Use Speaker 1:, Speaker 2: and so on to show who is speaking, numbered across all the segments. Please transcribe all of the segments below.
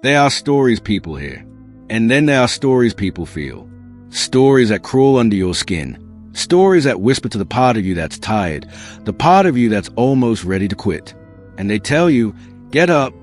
Speaker 1: There are stories people hear, and then there are stories people feel. Stories that crawl under your skin. Stories that whisper to the part of you that's tired, the part of you that's almost ready to quit. And they tell you, get up.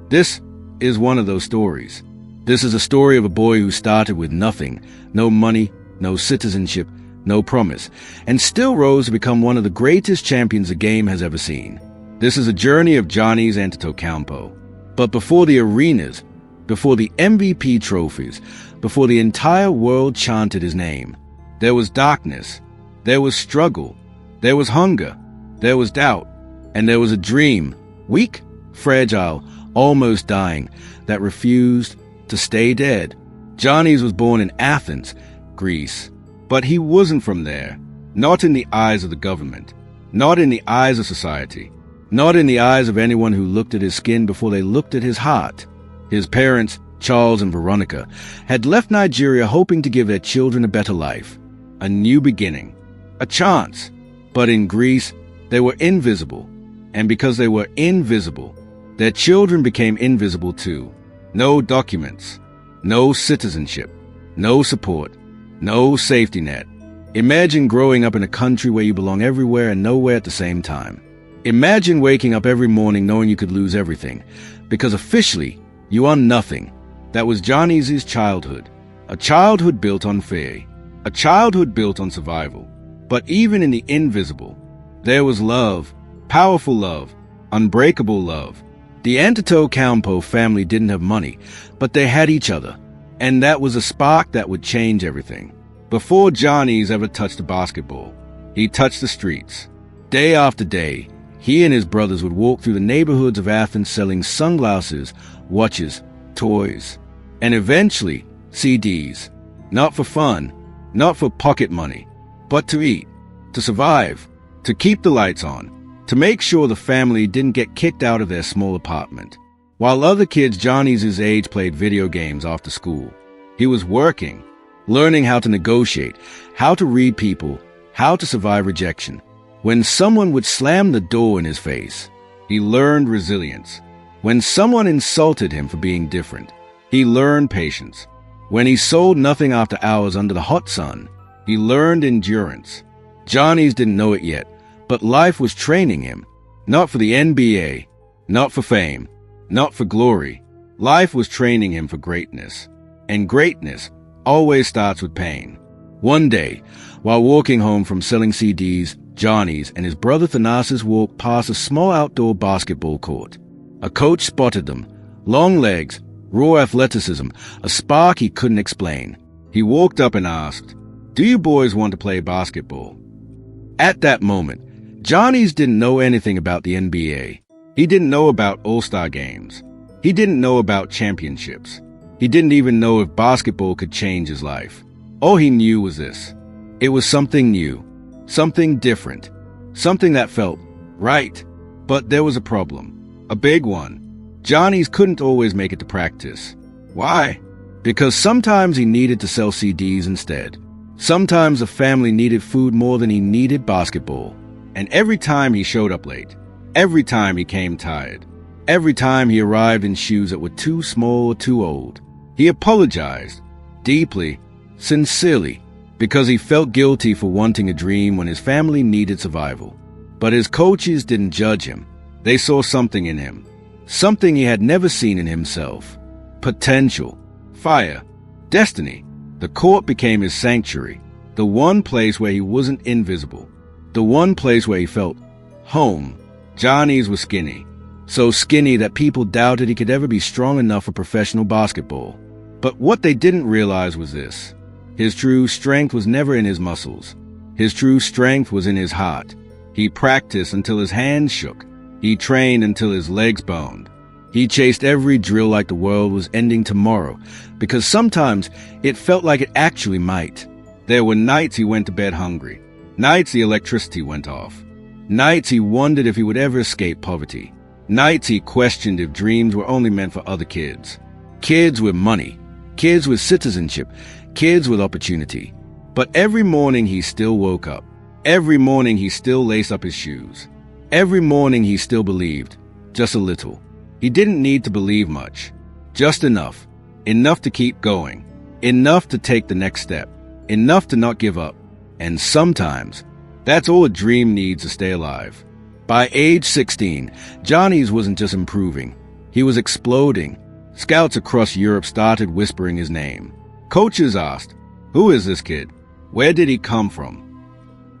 Speaker 1: This is one of those stories. This is a story of a boy who started with nothing, no money, no citizenship, no promise, and still rose to become one of the greatest champions the game has ever seen. This is a journey of Giannis Antetokounmpo. But before the arenas, before the MVP trophies, before the entire world chanted his name, there was darkness, there was struggle, there was hunger, there was doubt, and there was a dream, weak, fragile, almost dying, that refused to stay dead. Giannis was born in Athens, Greece, but he wasn't from there, not in the eyes of the government, not in the eyes of society, not in the eyes of anyone who looked at his skin before they looked at his heart. His parents, Charles and Veronica, had left Nigeria hoping to give their children a better life, a new beginning, a chance. But in Greece, they were invisible, and because they were invisible, their children became invisible too. No documents, no citizenship, no support, no safety net. Imagine growing up in a country where you belong everywhere and nowhere at the same time. Imagine waking up every morning knowing you could lose everything, because officially, you are nothing. That was Giannis' childhood. A childhood built on fear. A childhood built on survival. But even in the invisible, there was love, powerful love, unbreakable love. The Antetokounmpo family didn't have money, but they had each other. And that was a spark that would change everything. Before Giannis ever touched a basketball, he touched the streets. Day after day, he and his brothers would walk through the neighborhoods of Athens selling sunglasses, watches, toys, and eventually CDs. Not for fun, not for pocket money, but to eat, to survive, to keep the lights on, to make sure the family didn't get kicked out of their small apartment. While other kids Giannis' age played video games after school, he was working, learning how to negotiate, how to read people, how to survive rejection. When someone would slam the door in his face, he learned resilience. When someone insulted him for being different, he learned patience. When he sold nothing after hours under the hot sun, he learned endurance. Giannis didn't know it yet, but life was training him. Not for the NBA, not for fame, not for glory. Life was training him for greatness. And greatness always starts with pain. One day, while walking home from selling CDs, Giannis and his brother Thanasis walked past a small outdoor basketball court. A coach spotted them. Long legs, raw athleticism, a spark he couldn't explain. He walked up and asked, "Do you boys want to play basketball?" At that moment, Giannis didn't know anything about the NBA. He didn't know about All-Star games. He didn't know about championships. He didn't even know if basketball could change his life. All he knew was this. It was something new, something different, something that felt right. But there was a problem, a big one. Giannis couldn't always make it to practice. Why? Because sometimes he needed to sell CDs instead. Sometimes the family needed food more than he needed basketball. And every time he showed up late, every time he came tired, every time he arrived in shoes that were too small or too old, he apologized, deeply, sincerely, because he felt guilty for wanting a dream when his family needed survival. But his coaches didn't judge him. They saw something in him, something he had never seen in himself. Potential, fire, destiny. The court became his sanctuary, the one place where he wasn't invisible, the one place where he felt home. Giannis was skinny, so skinny that people doubted he could ever be strong enough for professional basketball. But what they didn't realize was this. His true strength was never in his muscles. His true strength was in his heart. He practiced until his hands shook. He trained until his legs boned. He chased every drill like the world was ending tomorrow, because sometimes it felt like it actually might. There were nights he went to bed hungry. Nights the electricity went off. Nights he wondered if he would ever escape poverty. Nights he questioned if dreams were only meant for other kids. Kids with money. Kids with citizenship. Kids with opportunity. But every morning he still woke up. Every morning he still laced up his shoes. Every morning he still believed, just a little. He didn't need to believe much. Just enough. Enough to keep going. Enough to take the next step. Enough to not give up. And sometimes, that's all a dream needs to stay alive. By age 16, Giannis wasn't just improving. He was exploding. Scouts across Europe started whispering his name. Coaches asked, "Who is this kid? Where did he come from?"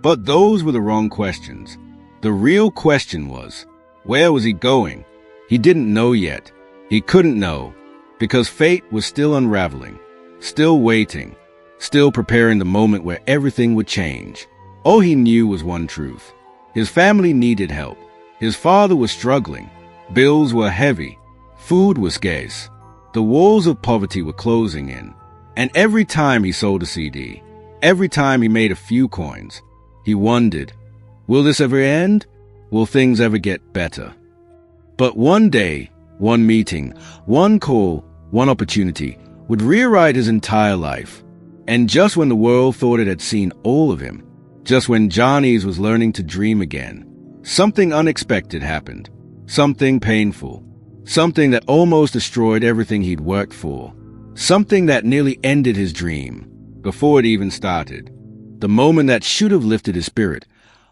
Speaker 1: But those were the wrong questions. The real question was, where was he going? He didn't know yet. He couldn't know, because fate was still unraveling, still waiting, still preparing the moment where everything would change. All he knew was one truth. His family needed help. His father was struggling. Bills were heavy. Food was scarce. The walls of poverty were closing in. And every time he sold a CD, every time he made a few coins, he wondered, will this ever end? Will things ever get better? But one day, one meeting, one call, one opportunity would rewrite his entire life. And just when the world thought it had seen all of him, just when Giannis was learning to dream again, something unexpected happened. Something painful. Something that almost destroyed everything he'd worked for. Something that nearly ended his dream before it even started. The moment that should have lifted his spirit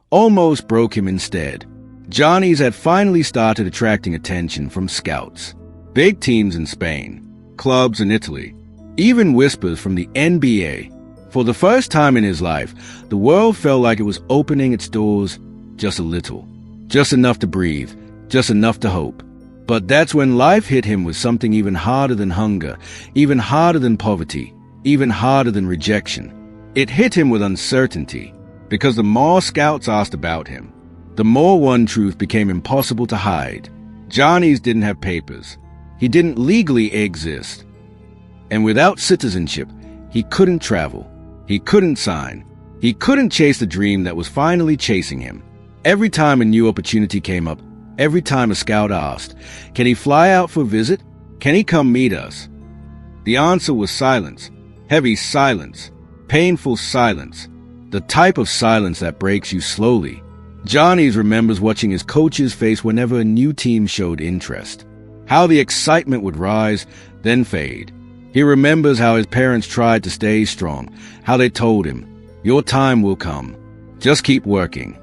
Speaker 1: almost broke him instead. Giannis had finally started attracting attention from scouts, big teams in Spain, clubs in Italy, even whispers from the NBA. For the first time in his life, the world felt like it was opening its doors just a little, just enough to breathe, just enough to hope. But that's when life hit him with something even harder than hunger, even harder than poverty, even harder than rejection. It hit him with uncertainty, because the more scouts asked about him, the more one truth became impossible to hide. Giannis didn't have papers. He didn't legally exist. And without citizenship, he couldn't travel. He couldn't sign. He couldn't chase the dream that was finally chasing him. Every time a new opportunity came up, every time a scout asked, "Can he fly out for a visit? Can he come meet us?" The answer was silence. Heavy silence. Painful silence. The type of silence that breaks you slowly. Giannis remembers watching his coach's face whenever a new team showed interest. How the excitement would rise, then fade. He remembers how his parents tried to stay strong, how they told him, "Your time will come. Just keep working."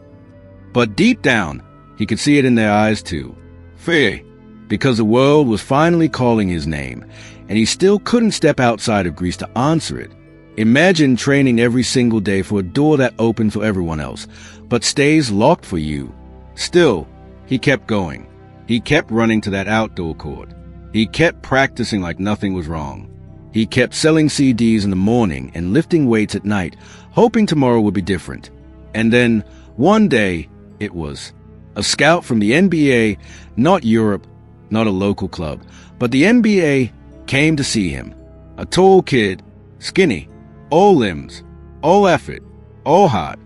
Speaker 1: But deep down, he could see it in their eyes too. Fear, because the world was finally calling his name, and he still couldn't step outside of Greece to answer it. Imagine training every single day for a door that opened for everyone else, but stays locked for you. Still, he kept going. He kept running to that outdoor court. He kept practicing like nothing was wrong. He kept selling CDs in the morning and lifting weights at night, hoping tomorrow would be different. And then, one day, it was. A scout from the NBA, not Europe, not a local club, but the NBA, came to see him. A tall kid, skinny, all limbs, all effort, all heart.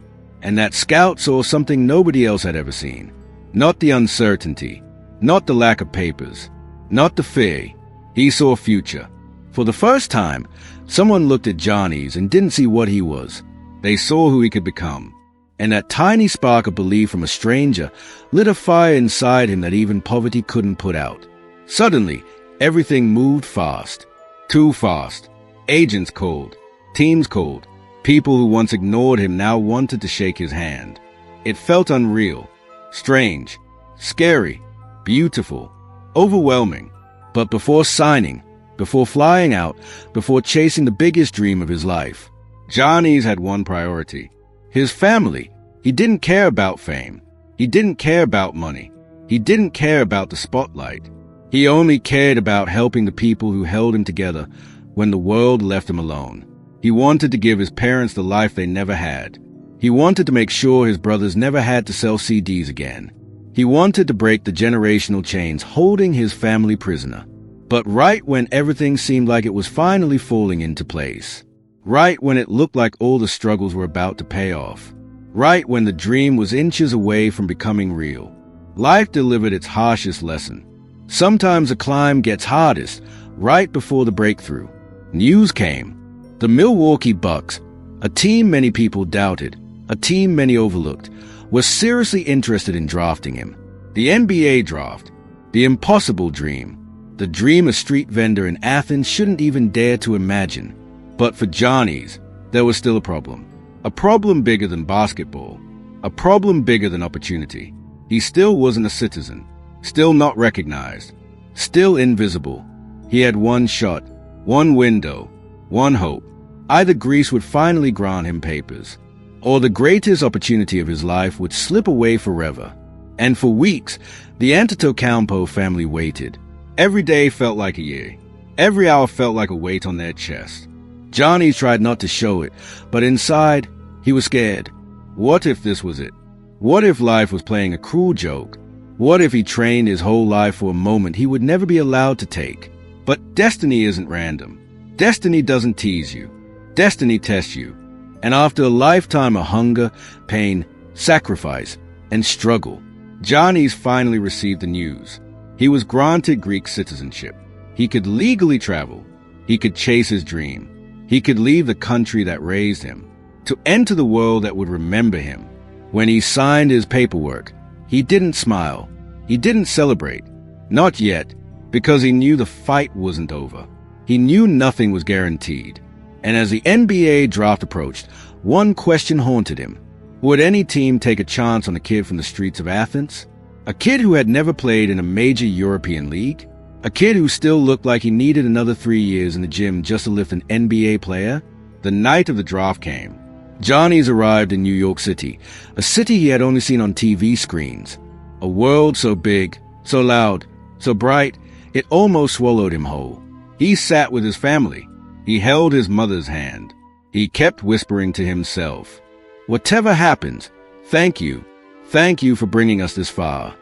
Speaker 1: And that scout saw something nobody else had ever seen. Not the uncertainty, not the lack of papers, not the fear. He saw a future. For the first time, someone looked at Giannis and didn't see what he was. They saw who he could become. And that tiny spark of belief from a stranger lit a fire inside him that even poverty couldn't put out. Suddenly, everything moved fast. Too fast. Agents called. Teams called. People who once ignored him now wanted to shake his hand. It felt unreal. Strange. Scary. Beautiful. Overwhelming. But before signing, before flying out, before chasing the biggest dream of his life, Giannis had one priority. His family. He didn't care about fame. He didn't care about money. He didn't care about the spotlight. He only cared about helping the people who held him together when the world left him alone. He wanted to give his parents the life they never had. He wanted to make sure his brothers never had to sell CDs again. He wanted to break the generational chains holding his family prisoner. But right when everything seemed like it was finally falling into place, right when it looked like all the struggles were about to pay off, right when the dream was inches away from becoming real, life delivered its harshest lesson. Sometimes the climb gets hardest right before the breakthrough. News came. The Milwaukee Bucks, a team many people doubted, a team many overlooked, was seriously interested in drafting him. The NBA draft, the impossible dream, The dream a street vendor in Athens shouldn't even dare to imagine. But for Giannis, there was still a problem. A problem bigger than basketball. A problem bigger than opportunity. He still wasn't a citizen. Still not recognized. Still invisible. He had one shot, one window, one hope. Either Greece would finally grant him papers, or the greatest opportunity of his life would slip away forever. And for weeks, the Antetokounmpo family waited. Every day felt like a year. Every hour felt like a weight on their chest. Giannis tried not to show it, but inside, he was scared. What if this was it? What if life was playing a cruel joke? What if he trained his whole life for a moment he would never be allowed to take? But destiny isn't random. Destiny doesn't tease you. Destiny tests you. And after a lifetime of hunger, pain, sacrifice, and struggle, Giannis finally received the news. He was granted Greek citizenship. He could legally travel. He could chase his dream. He could leave the country that raised him, to enter the world that would remember him. When he signed his paperwork, he didn't smile. He didn't celebrate. Not yet, because he knew the fight wasn't over. He knew nothing was guaranteed. And as the NBA draft approached, one question haunted him. Would any team take a chance on a kid from the streets of Athens? A kid who had never played in a major European league? A kid who still looked like he needed another 3 years in the gym just to lift an NBA player? The night of the draft came. Giannis arrived in New York City, a city he had only seen on TV screens. A world so big, so loud, so bright, it almost swallowed him whole. He sat with his family. He held his mother's hand. He kept whispering to himself, "Whatever happens, thank you. Thank you for bringing us this far."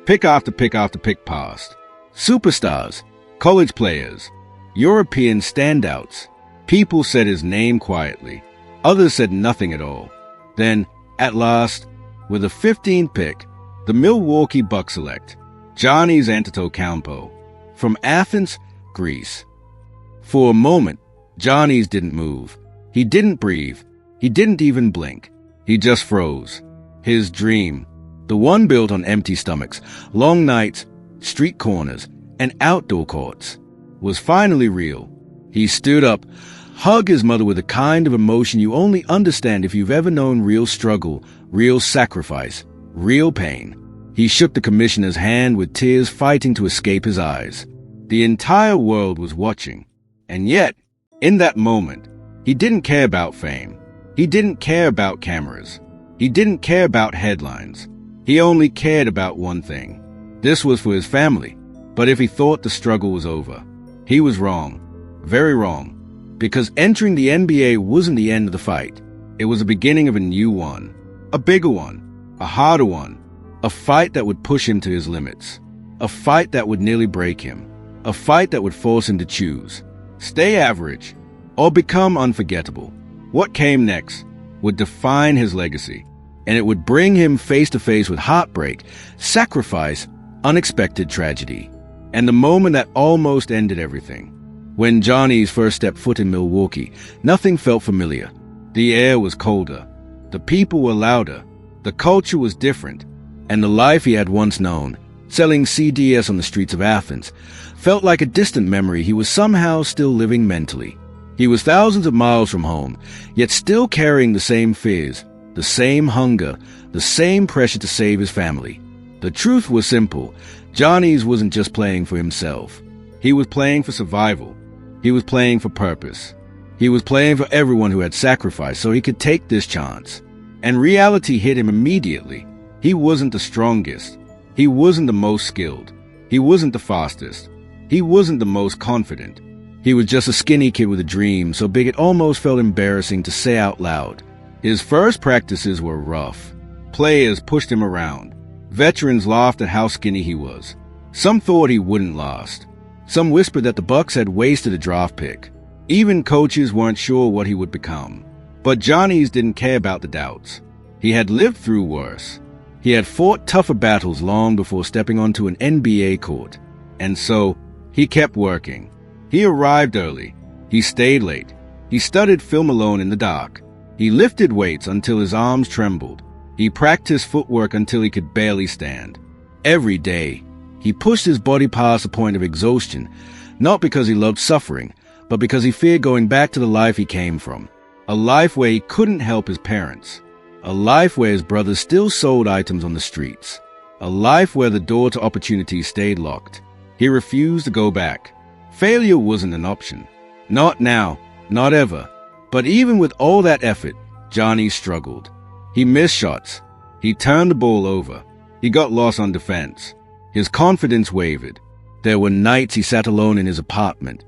Speaker 1: Pick after pick after pick passed. Superstars, college players, European standouts. People said his name quietly. Others said nothing at all. Then, at last, with the 15th pick, the Milwaukee Bucks select Giannis Antetokounmpo from Athens, Greece. For a moment, Giannis didn't move. He didn't breathe. He didn't even blink. He just froze. His dream, the one built on empty stomachs, long nights, street corners, and outdoor courts, was finally real. He stood up, hugged his mother with a kind of emotion you only understand if you've ever known real struggle, real sacrifice, real pain. He shook the commissioner's hand with tears fighting to escape his eyes. The entire world was watching. And yet, in that moment, he didn't care about fame. He didn't care about cameras. He didn't care about headlines. He only cared about one thing. This was for his family. But if he thought the struggle was over, he was wrong. Very wrong. Because entering the NBA wasn't the end of the fight. It was the beginning of a new one. A bigger one. A harder one. A fight that would push him to his limits. A fight that would nearly break him. A fight that would force him to choose. Stay average or become unforgettable. What came next would define his legacy, and it would bring him face to face with heartbreak, sacrifice, unexpected tragedy, and the moment that almost ended everything. When Giannis first stepped foot in Milwaukee, nothing felt familiar. The air was colder. The people were louder. The culture was different. And the life he had once known, selling CDs on the streets of Athens, felt like a distant memory he was somehow still living mentally. He was thousands of miles from home, yet still carrying the same fears, the same hunger, the same pressure to save his family. The truth was simple. Giannis wasn't just playing for himself. He was playing for survival. He was playing for purpose. He was playing for everyone who had sacrificed so he could take this chance. And reality hit him immediately. He wasn't the strongest. He wasn't the most skilled. He wasn't the fastest. He wasn't the most confident. He was just a skinny kid with a dream so big it almost felt embarrassing to say out loud. His first practices were rough. Players pushed him around. Veterans laughed at how skinny he was. Some thought he wouldn't last. Some whispered that the Bucks had wasted a draft pick. Even coaches weren't sure what he would become. But Giannis didn't care about the doubts. He had lived through worse. He had fought tougher battles long before stepping onto an NBA court. And so, he kept working. He arrived early. He stayed late. He studied film alone in the dark. He lifted weights until his arms trembled. He practiced footwork until he could barely stand. Every day, He pushed his body past the point of exhaustion, not because he loved suffering, but because he feared going back to the life he came from. A life where he couldn't help his parents. A life where his brothers still sold items on the streets. A life where the door to opportunity stayed locked. He refused to go back. Failure wasn't an option. Not now, not ever. But even with all that effort, Giannis struggled. He missed shots. He turned the ball over. He got lost on defense. His confidence wavered. There were nights he sat alone in his apartment,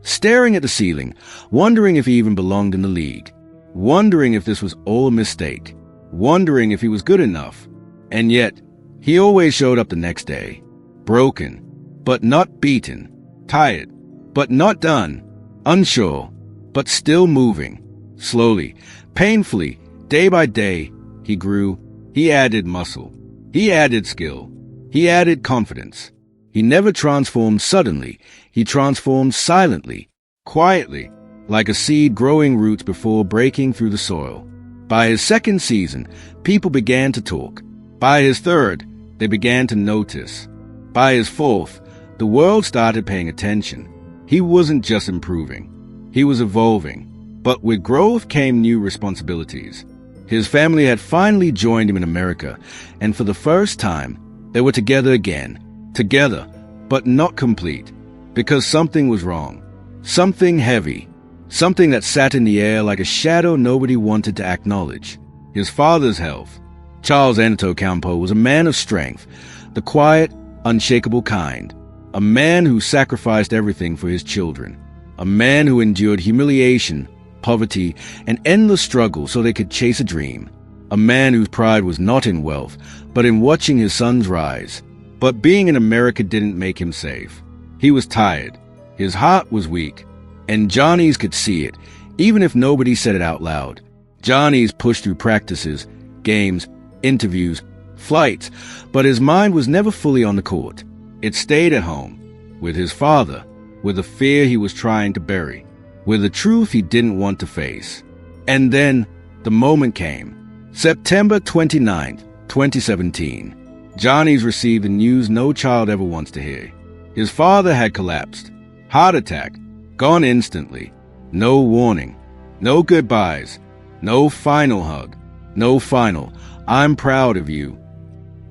Speaker 1: staring at the ceiling, wondering if he even belonged in the league, wondering if this was all a mistake, wondering if he was good enough. And yet, he always showed up the next day, broken, but not beaten, tired, but not done, unsure, but still moving. Slowly, painfully, day by day, he grew. He added muscle. He added skill. He added confidence. He never transformed suddenly. He transformed silently, quietly, like a seed growing roots before breaking through the soil. By his second season, people began to talk. By his third, they began to notice. By his fourth, the world started paying attention. He wasn't just improving. He was evolving. But with growth came new responsibilities. His family had finally joined him in America, and for the first time, they were together again. Together, but not complete, because something was wrong. Something heavy. Something that sat in the air like a shadow nobody wanted to acknowledge. His father's health. Giannis Antetokounmpo was a man of strength, the quiet, unshakable kind. A man who sacrificed everything for his children. A man who endured humiliation, poverty, and endless struggle so they could chase a dream. A man whose pride was not in wealth, but in watching his sons rise. But being in America didn't make him safe. He was tired. His heart was weak. And Giannis could see it, even if nobody said it out loud. Giannis pushed through practices, games, interviews, flights, but his mind was never fully on the court. It stayed at home, with his father, with the fear he was trying to bury, with the truth he didn't want to face. And then the moment came. September 29th, 2017. Giannis received the news no child ever wants to hear. His father had collapsed. Heart attack. Gone instantly. No warning. No goodbyes. No final hug. No final, "I'm proud of you."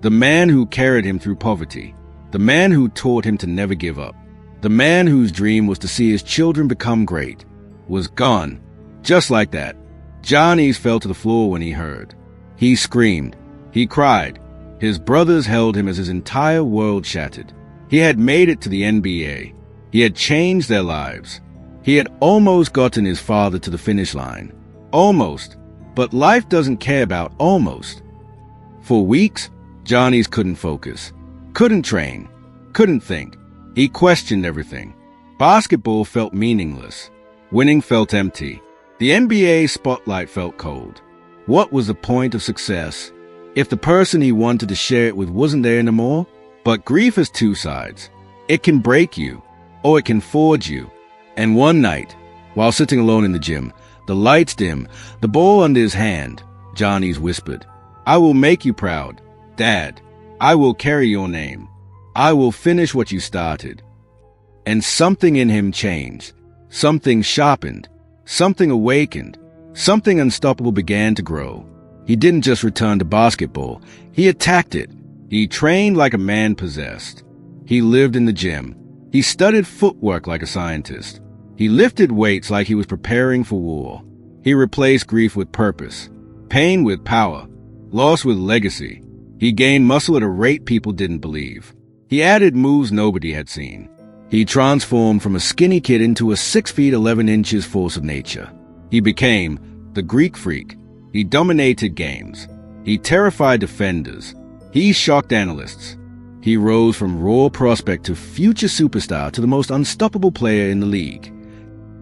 Speaker 1: The man who carried him through poverty. The man who taught him to never give up. The man whose dream was to see his children become great, was gone. Just like that. Giannis fell to the floor when he heard. He screamed. He cried. His brothers held him as his entire world shattered. He had made it to the NBA. He had changed their lives. He had almost gotten his father to the finish line. Almost. But life doesn't care about almost. For weeks, Giannis couldn't focus. Couldn't train. Couldn't think. He questioned everything. Basketball felt meaningless. Winning felt empty. The NBA spotlight felt cold. What was the point of success if the person he wanted to share it with wasn't there anymore? But grief has two sides. It can break you, or it can forge you. And one night, while sitting alone in the gym, the lights dim, the ball under his hand, Giannis whispered, "I will make you proud, Dad. I will carry your name. I will finish what you started." And something in him changed. Something sharpened. Something awakened. Something unstoppable began to grow. He didn't just return to basketball. He attacked it. He trained like a man possessed. He lived in the gym. He studied footwork like a scientist. He lifted weights like he was preparing for war. He replaced grief with purpose, pain with power, loss with legacy. He gained muscle at a rate people didn't believe. He added moves nobody had seen. He transformed from a skinny kid into a 6 feet 11 inches force of nature. He became the Greek freak. He dominated games. He terrified defenders. He shocked analysts. He rose from raw prospect to future superstar to the most unstoppable player in the league.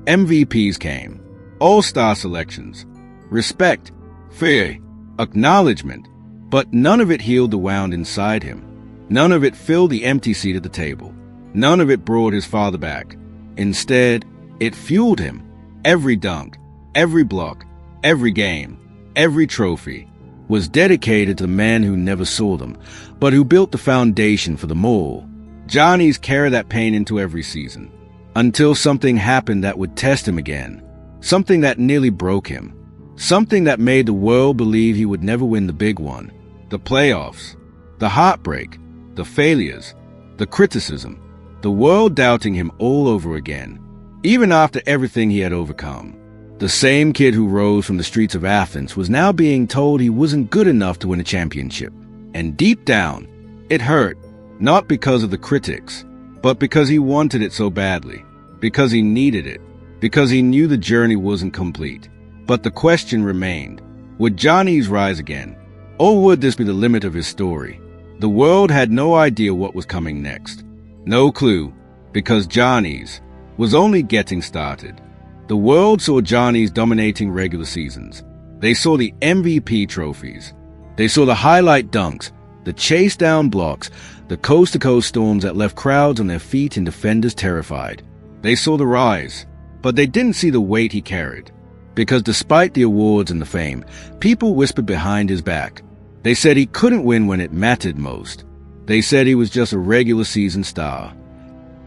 Speaker 1: MVPs came. All-star selections. Respect. Fear. Acknowledgement. But none of it healed the wound inside him. None of it filled the empty seat at the table. None of it brought his father back. Instead, it fueled him. Every dunk, every block, every game, every trophy was dedicated to the man who never saw them, but who built the foundation for them all. Giannis carried that pain into every season, until something happened that would test him again. Something that nearly broke him. Something that made the world believe he would never win the big one. The playoffs. The heartbreak. The failures. The criticism. The world doubting him all over again. Even after everything he had overcome. The same kid who rose from the streets of Athens was now being told he wasn't good enough to win a championship. And deep down, it hurt, not because of the critics, but because he wanted it so badly, because he needed it, because he knew the journey wasn't complete. But the question remained, would Giannis rise again? Or would this be the limit of his story? The world had no idea what was coming next. No clue, because Giannis was only getting started. The world saw Giannis dominating regular seasons. They saw the MVP trophies. They saw the highlight dunks, the chase-down blocks, the coast-to-coast storms that left crowds on their feet and defenders terrified. They saw the rise, but they didn't see the weight he carried. Because despite the awards and the fame, people whispered behind his back. They said he couldn't win when it mattered most. They said he was just a regular season star.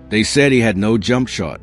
Speaker 1: They said he had no jump shot,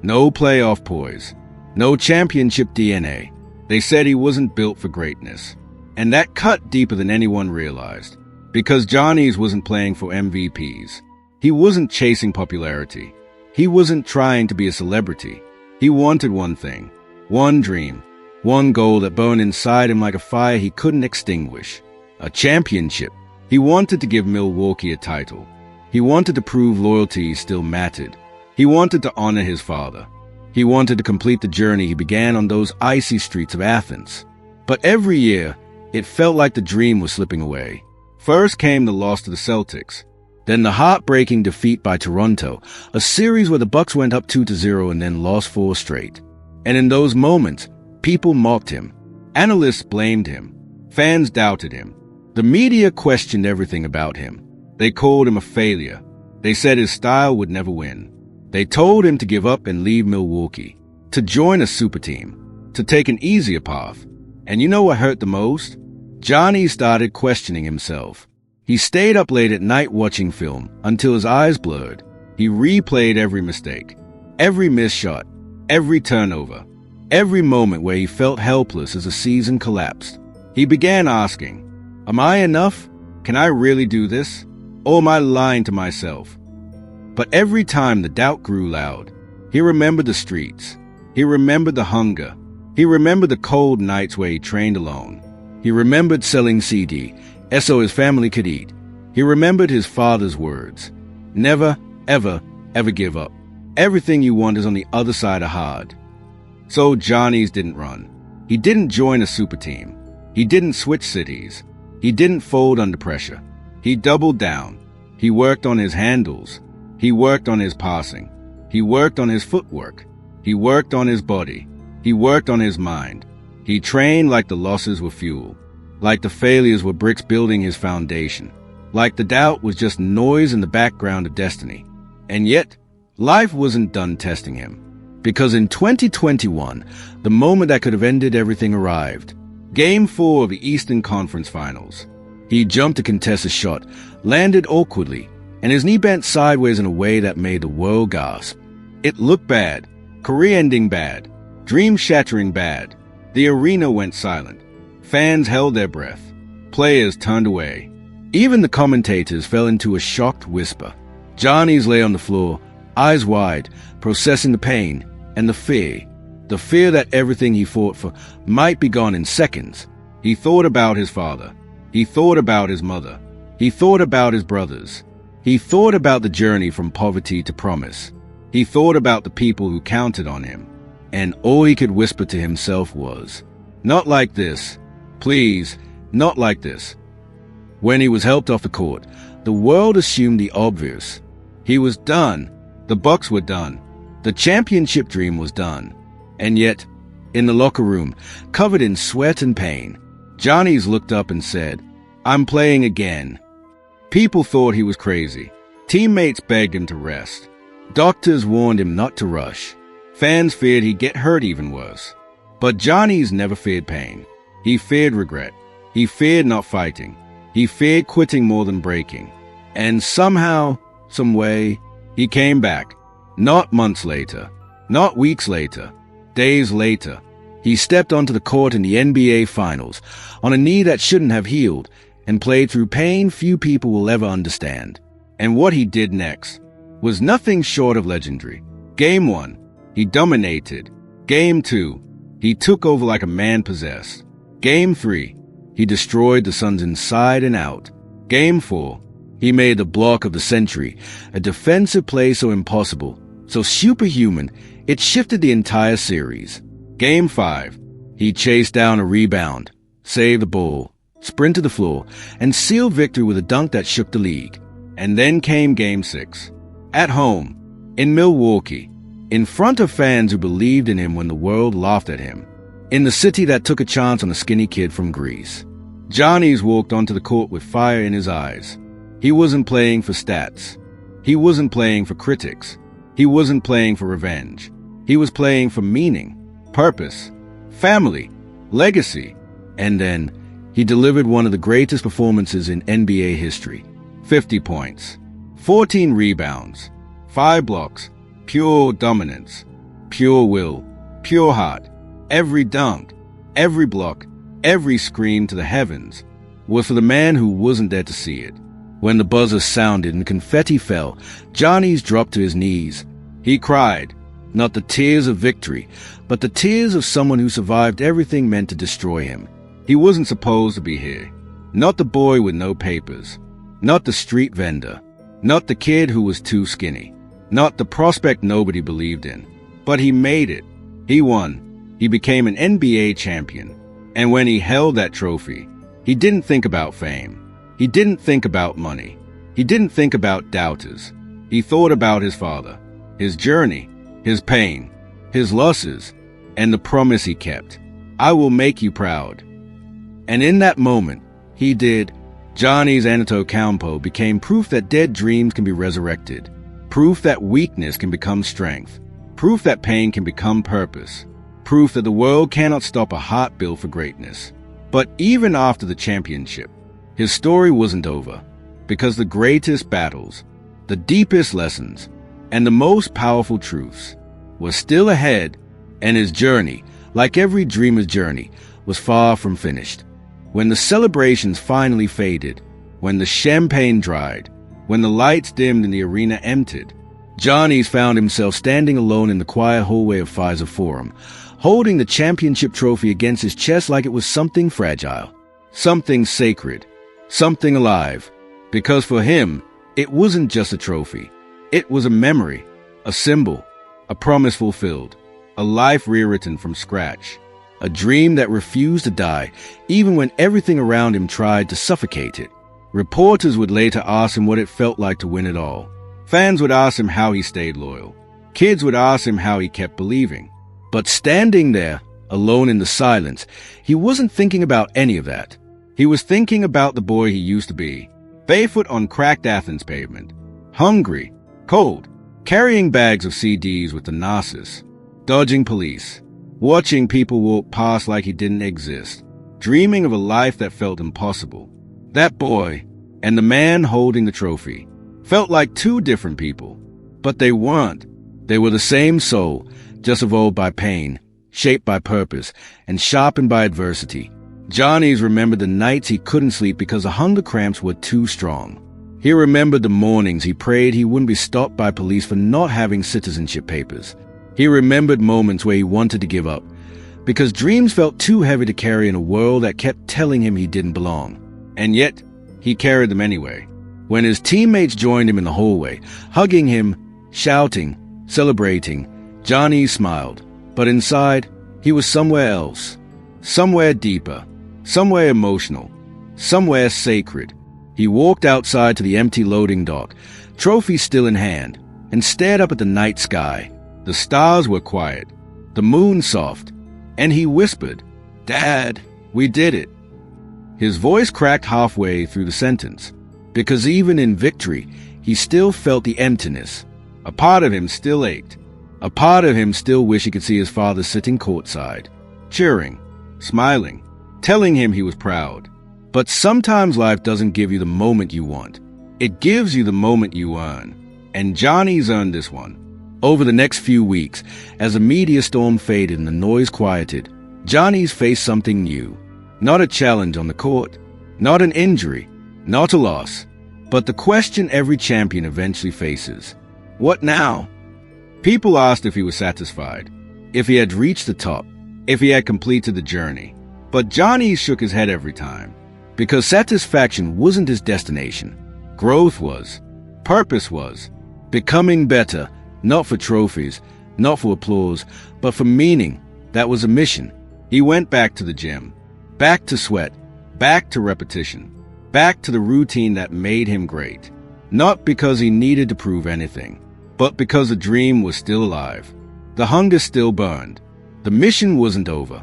Speaker 1: no playoff poise, no championship DNA. They said he wasn't built for greatness. And that cut deeper than anyone realized. Because Giannis wasn't playing for MVPs. He wasn't chasing popularity. He wasn't trying to be a celebrity. He wanted one thing, one dream, one goal that burned inside him like a fire he couldn't extinguish. A championship. He wanted to give Milwaukee a title. He wanted to prove loyalty still mattered. He wanted to honor his father. He wanted to complete the journey he began on those icy streets of Athens. But every year, it felt like the dream was slipping away. First came the loss to the Celtics. Then the heartbreaking defeat by Toronto, a series where the Bucks went up 2-0 and then lost 4 straight. And in those moments, people mocked him. Analysts blamed him. Fans doubted him. The media questioned everything about him. They called him a failure. They said his style would never win. They told him to give up and leave Milwaukee, to join a super team, to take an easier path. And you know what hurt the most? Giannis started questioning himself. He stayed up late at night watching film until his eyes blurred. He replayed every mistake, every missed shot, every turnover, every moment where he felt helpless as the season collapsed. He began asking, am I enough? Can I really do this? Or am I lying to myself? But every time the doubt grew loud, he remembered the streets. He remembered the hunger. He remembered the cold nights where he trained alone. He remembered selling CD, so his family could eat. He remembered his father's words. Never, ever, ever give up. Everything you want is on the other side of hard. So Giannis didn't run. He didn't join a super team. He didn't switch cities. He didn't fold under pressure. He doubled down. He worked on his handles. He worked on his passing. He worked on his footwork. He worked on his body. He worked on his mind. He trained like the losses were fuel, like the failures were bricks building his foundation, like the doubt was just noise in the background of destiny. And yet, life wasn't done testing him. Because in 2021, the moment that could have ended everything arrived. Game 4 of the Eastern Conference Finals. He jumped to contest a shot, landed awkwardly, and his knee bent sideways in a way that made the world gasp. It looked bad, career-ending bad, dream-shattering bad. The arena went silent. Fans held their breath. Players turned away. Even the commentators fell into a shocked whisper. Giannis lay on the floor, eyes wide, processing the pain and the fear. The fear that everything he fought for might be gone in seconds. He thought about his father. He thought about his mother. He thought about his brothers. He thought about the journey from poverty to promise. He thought about the people who counted on him. And all he could whisper to himself was, not like this. Please, not like this. When he was helped off the court, the world assumed the obvious. He was done. The Bucks were done. The championship dream was done. And yet, in the locker room, covered in sweat and pain, Giannis looked up and said, I'm playing again. People thought he was crazy. Teammates begged him to rest. Doctors warned him not to rush. Fans feared he'd get hurt even worse. But Giannis never feared pain. He feared regret. He feared not fighting. He feared quitting more than breaking. And somehow, some way, he came back. Not months later, not weeks later, days later. He stepped onto the court in the NBA Finals on a knee that shouldn't have healed and played through pain few people will ever understand. And what he did next was nothing short of legendary. Game 1, he dominated. Game 2, he took over like a man possessed. Game 3, he destroyed the Suns inside and out. Game 4, he made the block of the century, a defensive play so impossible, so superhuman, it shifted the entire series. Game 5, he chased down a rebound, saved the ball, sprinted the floor, and sealed victory with a dunk that shook the league. And then came Game 6. At home, in Milwaukee, in front of fans who believed in him when the world laughed at him. In the city that took a chance on a skinny kid from Greece. Giannis walked onto the court with fire in his eyes. He wasn't playing for stats. He wasn't playing for critics. He wasn't playing for revenge. He was playing for meaning, purpose, family, legacy. And then he delivered one of the greatest performances in NBA history. 50 points, 14 rebounds, 5 blocks, pure dominance, pure will, pure heart. Every dunk, every block, every scream to the heavens was for the man who wasn't there to see it. When the buzzer sounded and confetti fell, Giannis dropped to his knees. He cried, not the tears of victory, but the tears of someone who survived everything meant to destroy him. He wasn't supposed to be here. Not the boy with no papers. Not the street vendor. Not the kid who was too skinny. Not the prospect nobody believed in. But he made it. He won. He became an NBA champion. And when he held that trophy, he didn't think about fame. He didn't think about money. He didn't think about doubters. He thought about his father, his journey, his pain, his losses, and the promise he kept. I will make you proud. And in that moment, he did. Giannis Antetokounmpo became proof that dead dreams can be resurrected, proof that weakness can become strength, proof that pain can become purpose, proof that the world cannot stop a heart built for greatness. But even after the championship, his story wasn't over, because the greatest battles, the deepest lessons, and the most powerful truths were still ahead, and his journey, like every dreamer's journey, was far from finished. When the celebrations finally faded, when the champagne dried, when the lights dimmed and the arena emptied, Giannis found himself standing alone in the quiet hallway of Pfizer Forum, holding the championship trophy against his chest like it was something fragile, something sacred, something alive. Because for him, it wasn't just a trophy. It was a memory, a symbol, a promise fulfilled, a life rewritten from scratch, a dream that refused to die even when everything around him tried to suffocate it. Reporters would later ask him what it felt like to win it all. Fans would ask him how he stayed loyal. Kids would ask him how he kept believing. But standing there, alone in the silence, he wasn't thinking about any of that. He was thinking about the boy he used to be, barefoot on cracked Athens pavement, hungry, cold, carrying bags of CDs with the Narcissus, dodging police, watching people walk past like he didn't exist, dreaming of a life that felt impossible. That boy and the man holding the trophy felt like two different people, but they weren't. They were the same soul, just evolved by pain, shaped by purpose, and sharpened by adversity. Giannis remembered the nights he couldn't sleep because the hunger cramps were too strong. He remembered the mornings he prayed he wouldn't be stopped by police for not having citizenship papers. He remembered moments where he wanted to give up, because dreams felt too heavy to carry in a world that kept telling him he didn't belong. And yet, he carried them anyway. When his teammates joined him in the hallway, hugging him, shouting, celebrating, Giannis smiled. But inside, he was somewhere else. Somewhere deeper. Somewhere emotional. Somewhere sacred. He walked outside to the empty loading dock, trophy still in hand, and stared up at the night sky. The stars were quiet, the moon soft, and he whispered, "Dad, we did it." His voice cracked halfway through the sentence, because even in victory, he still felt the emptiness. A part of him still ached. A part of him still wished he could see his father sitting courtside, cheering, smiling, telling him he was proud. But sometimes life doesn't give you the moment you want. It gives you the moment you earn. And Giannis earned this one. Over the next few weeks, as the media storm faded and the noise quieted, Giannis faced something new. Not a challenge on the court, not an injury, not a loss, but the question every champion eventually faces. What now? People asked if he was satisfied, if he had reached the top, if he had completed the journey. But Giannis shook his head every time, because satisfaction wasn't his destination. Growth was. Purpose was. Becoming better, not for trophies, not for applause, but for meaning. That was a mission. He went back to the gym, back to sweat, back to repetition, back to the routine that made him great. Not because he needed to prove anything, but because the dream was still alive. The hunger still burned. The mission wasn't over.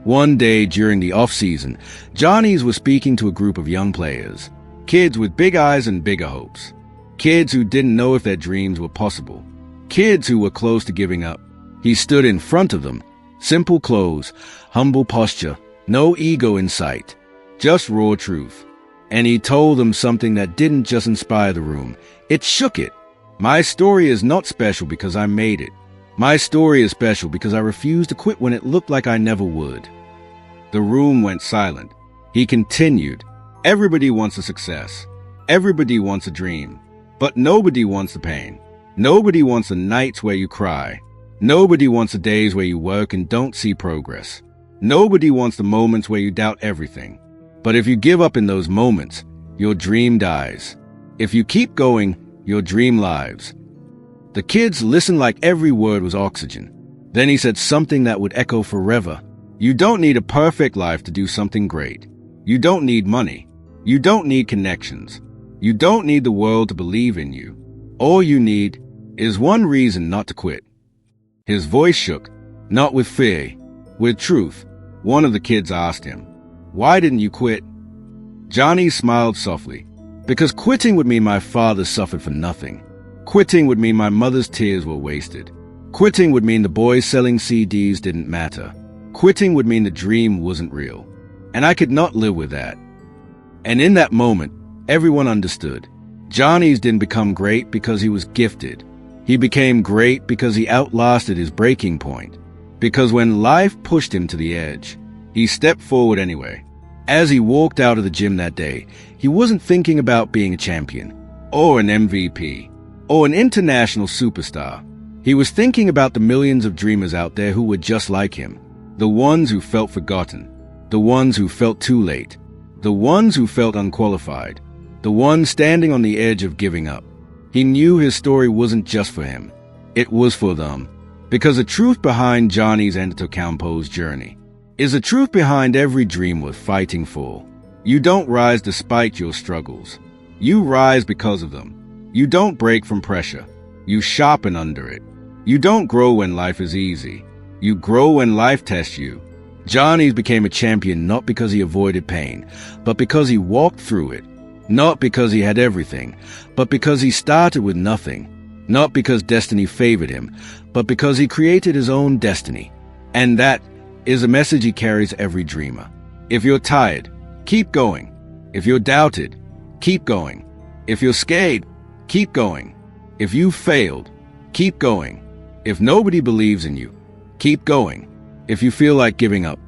Speaker 1: One day during the off-season, Giannis was speaking to a group of young players, kids with big eyes and bigger hopes, kids who didn't know if their dreams were possible, kids who were close to giving up. He stood in front of them, simple clothes, humble posture, no ego in sight, just raw truth. And he told them something that didn't just inspire the room, it shook it. My story is not special because I made it. My story is special because I refused to quit when it looked like I never would. The room went silent. He continued, everybody wants a success. Everybody wants a dream. But nobody wants the pain. Nobody wants the nights where you cry. Nobody wants the days where you work and don't see progress. Nobody wants the moments where you doubt everything. But if you give up in those moments, your dream dies. If you keep going, your dream lives. The kids listened like every word was oxygen. Then he said something that would echo forever. You don't need a perfect life to do something great. You don't need money. You don't need connections. You don't need the world to believe in you. All you need is one reason not to quit. His voice shook, not with fear, with truth. One of the kids asked him, "Why didn't you quit?" Giannis smiled softly. Because quitting would mean my father suffered for nothing. Quitting would mean my mother's tears were wasted. Quitting would mean the boys selling CDs didn't matter. Quitting would mean the dream wasn't real. And I could not live with that. And in that moment, everyone understood. Giannis didn't become great because he was gifted. He became great because he outlasted his breaking point. Because when life pushed him to the edge, he stepped forward anyway. As he walked out of the gym that day, he wasn't thinking about being a champion, or an MVP, or an international superstar. He was thinking about the millions of dreamers out there who were just like him. The ones who felt forgotten. The ones who felt too late. The ones who felt unqualified. The ones standing on the edge of giving up. He knew his story wasn't just for him. It was for them. Because the truth behind Giannis Antetokounmpo's journey is the truth behind every dream worth fighting for. You don't rise despite your struggles. You rise because of them. You don't break from pressure. You sharpen under it. You don't grow when life is easy. You grow when life tests you. Giannis became a champion not because he avoided pain, but because he walked through it. Not because he had everything, but because he started with nothing. Not because destiny favored him, but because he created his own destiny. And that is a message he carries every dreamer. If you're tired, keep going. If you're doubted, keep going. If you're scared, keep going. If you failed, keep going. If nobody believes in you, keep going. If you feel like giving up,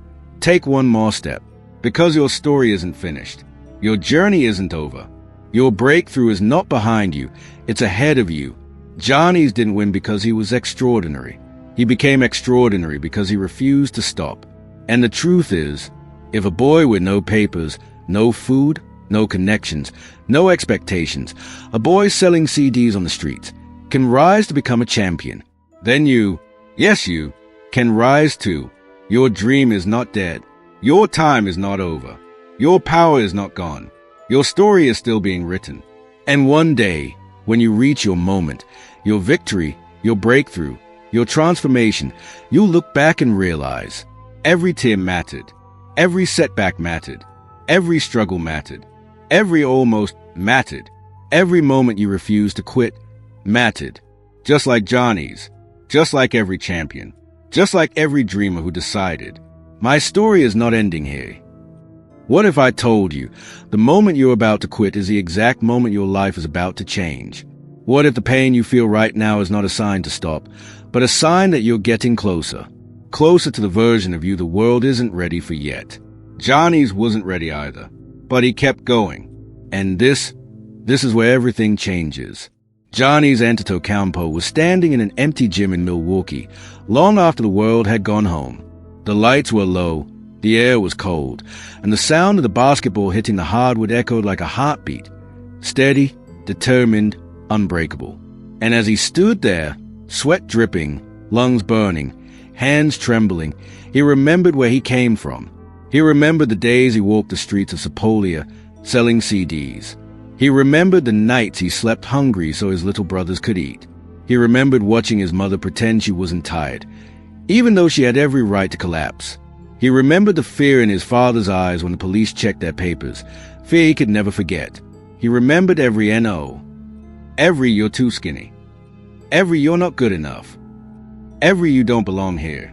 Speaker 1: take one more step. Because your story isn't finished. Your journey isn't over. Your breakthrough is not behind you, it's ahead of you. Giannis didn't win because he was extraordinary. He became extraordinary because he refused to stop. And the truth is, if a boy with no papers, no food, no connections, no expectations, a boy selling CDs on the streets, can rise to become a champion, then you, yes you, can rise too. Your dream is not dead. Your time is not over. Your power is not gone. Your story is still being written. And one day, when you reach your moment, your victory, your breakthrough, your transformation, you'll look back and realize every tear mattered, every setback mattered, every struggle mattered, every almost mattered, every moment you refused to quit mattered. Just like Giannis, just like every champion, just like every dreamer who decided, my story is not ending here. What if I told you the moment you're about to quit is the exact moment your life is about to change? What if the pain you feel right now is not a sign to stop, but a sign that you're getting closer? Closer to the version of you the world isn't ready for yet. Giannis wasn't ready either, but he kept going. And this is where everything changes. Giannis Antetokounmpo was standing in an empty gym in Milwaukee, long after the world had gone home. The lights were low, the air was cold, and the sound of the basketball hitting the hardwood echoed like a heartbeat. Steady, determined, unbreakable. And as he stood there, sweat dripping, lungs burning, hands trembling, he remembered where he came from. He remembered the days he walked the streets of Sepolia, selling CDs. He remembered the nights he slept hungry so his little brothers could eat. He remembered watching his mother pretend she wasn't tired, even though she had every right to collapse. He remembered the fear in his father's eyes when the police checked their papers, fear he could never forget. He remembered every NO, every "you're too skinny," every "you're not good enough," every "you don't belong here."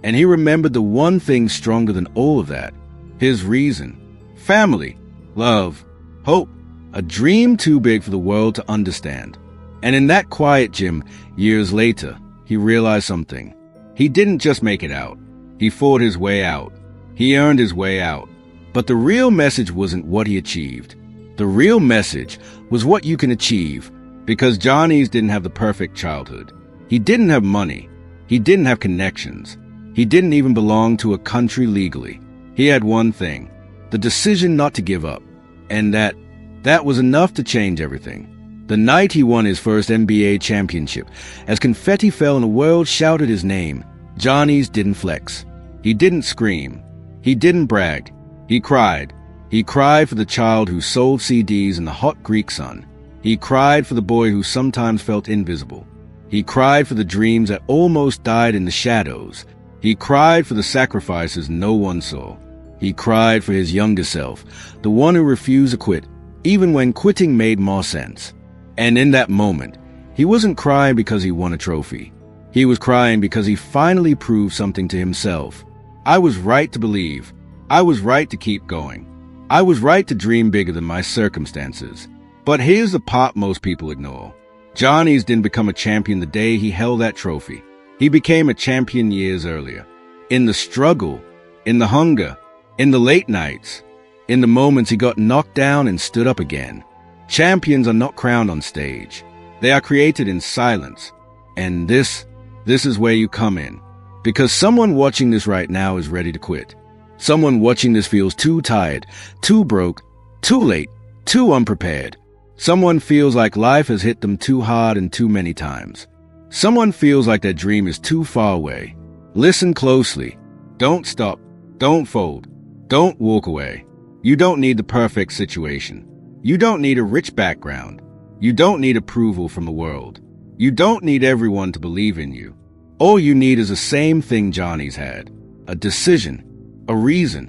Speaker 1: And he remembered the one thing stronger than all of that, his reason: family, love, hope, a dream too big for the world to understand. And in that quiet gym, years later, he realized something. He didn't just make it out. He fought his way out. He earned his way out. But the real message wasn't what he achieved. The real message was what you can achieve, because Giannis didn't have the perfect childhood. He didn't have money. He didn't have connections. He didn't even belong to a country legally. He had one thing: the decision not to give up. And that was enough to change everything. The night he won his first NBA championship, as confetti fell and the world shouted his name, Giannis didn't flex. He didn't scream. He didn't brag. He cried. He cried for the child who sold CDs in the hot Greek sun. He cried for the boy who sometimes felt invisible. He cried for the dreams that almost died in the shadows. He cried for the sacrifices no one saw. He cried for his younger self, the one who refused to quit, even when quitting made more sense. And in that moment, he wasn't crying because he won a trophy. He was crying because he finally proved something to himself. I was right to believe. I was right to keep going. I was right to dream bigger than my circumstances. But here's the part most people ignore. Giannis didn't become a champion the day he held that trophy. He became a champion years earlier. In the struggle, in the hunger, in the late nights, in the moments he got knocked down and stood up again. Champions are not crowned on stage. They are created in silence. And this is where you come in. Because someone watching this right now is ready to quit. Someone watching this feels too tired, too broke, too late, too unprepared. Someone feels like life has hit them too hard and too many times. Someone feels like their dream is too far away. Listen closely. Don't stop. Don't fold. Don't walk away. You don't need the perfect situation. You don't need a rich background. You don't need approval from the world. You don't need everyone to believe in you. All you need is the same thing Giannis had: a decision, a reason,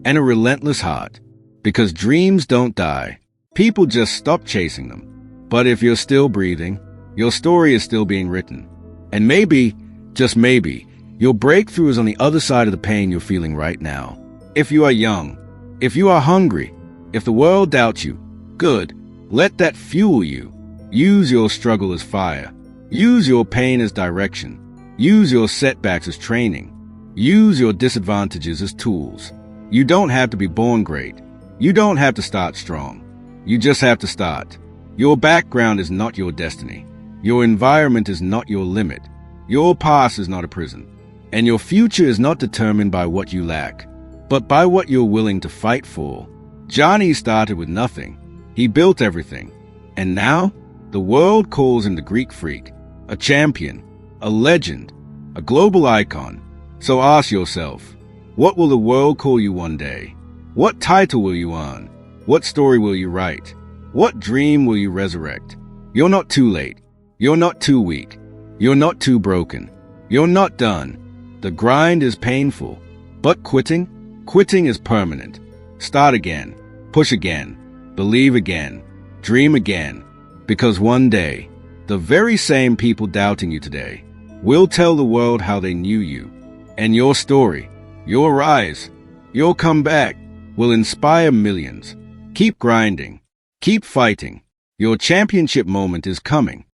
Speaker 1: and a relentless heart. Because dreams don't die. People just stop chasing them. But if you're still breathing, your story is still being written. And maybe, just maybe, your breakthrough is on the other side of the pain you're feeling right now. If you are young, if you are hungry, if the world doubts you, good. Let that fuel you. Use your struggle as fire. Use your pain as direction. Use your setbacks as training. Use your disadvantages as tools. You don't have to be born great. You don't have to start strong. You just have to start. Your background is not your destiny. Your environment is not your limit. Your past is not a prison. And your future is not determined by what you lack, but by what you're willing to fight for. Giannis started with nothing. He built everything. And now, the world calls him the Greek freak, a champion, a legend, a global icon. So ask yourself, what will the world call you one day? What title will you earn? What story will you write? What dream will you resurrect? You're not too late. You're not too weak. You're not too broken. You're not done. The grind is painful, but quitting is permanent. Start again, push again, believe again, dream again, because one day, the very same people doubting you today will tell the world how they knew you, and your story, your rise, your comeback, will inspire millions. Keep grinding. Keep fighting. Your championship moment is coming.